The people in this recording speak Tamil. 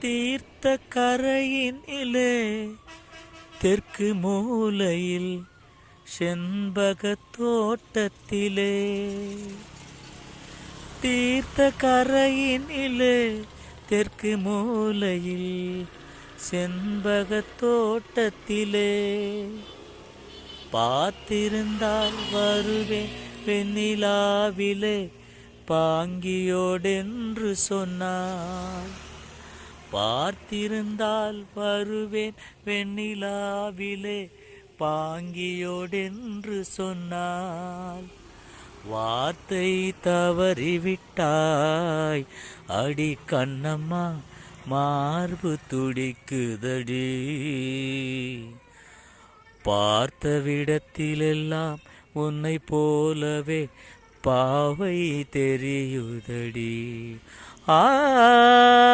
தீர்த்த கரையினிலே தெற்கு மூலையில் செண்பகத் தோட்டத்திலே, தீர்த்த கரையினிலே தெற்கு மூலையில் செண்பகத் தோட்டத்திலே, பார்த்திருந்தால் வருவேன் வெண்ணிலாவிலே பாங்கியோடென்று சொன்னாள். பார்த்திருந்தால் வருவேன் வெண்ணிலாவிலே பாங்கியோடென்று சொன்னாள். வார்த்தை தவறிவிட்டாய் அடி கண்ணம்மா, மார்பு துடிக்குதடி. பார்த்த விடத்திலெல்லாம் உன்னை போலவே பாவை தெரியுதடி. ஆ